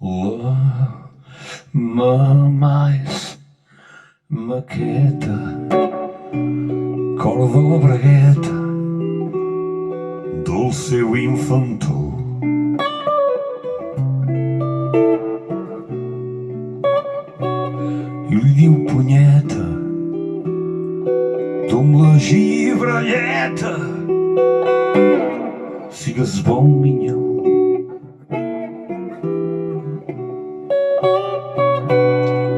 La mà és maqueta, corda la bragueta del seu infantó. I li diu punyeta, tu amb la gibralleta sigues bon minyó.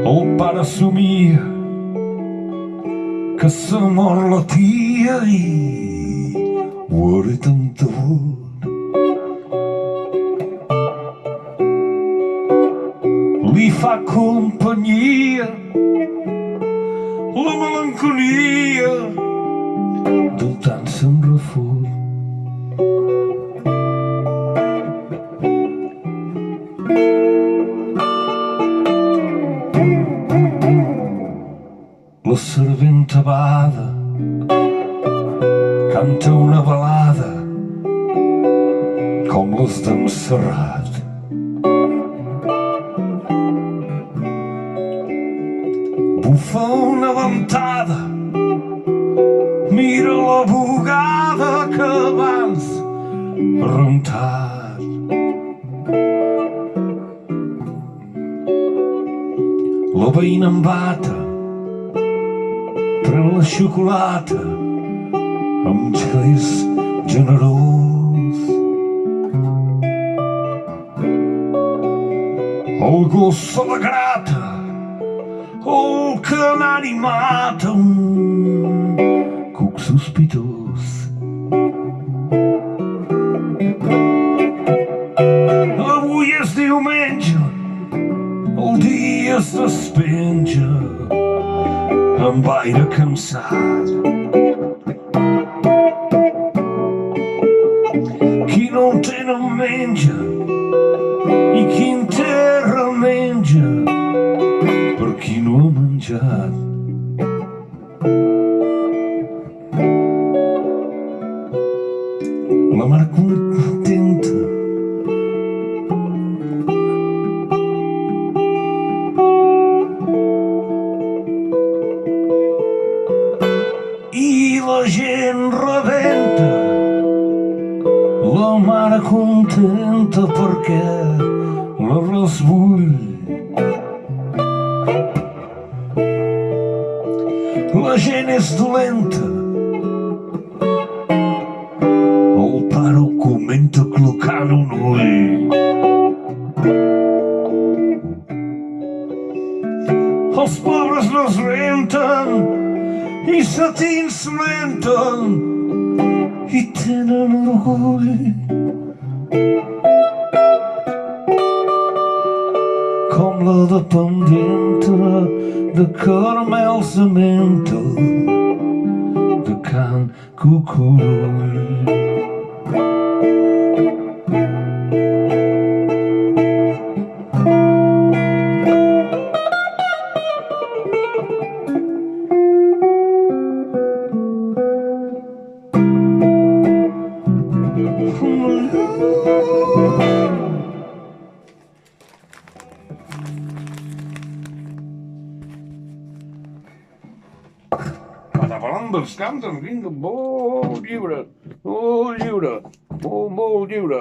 El pare somia que se mor la tia i ho hereten tot. Li fa companyia la melancolia del tant se'n refot. La serventa bada canta una balada com les d'en Serrat. Bufa una ventada, mira la bugada que abans ha rentat. La veïna en bata pren la xocolata amb gest generós. El gos se la grata, el canari mata un cuc sospitós. Avui és diumenge, el dia es despenja amb aire cansat. Qui no en té no menja i qui en té remenja per qui no ha menjat. La mare contenta i la gent rebenta. La mare contenta perquè l'arròs bull. La gent és dolenta, el pare ho comenta clocant un ull. Els pobres no es renten i se t'insolenten i tenen orgull. Com la dependenta de caramels de menta de Can Cucull. Els canten, vinga, molt lliure, molt lliure, molt lliure.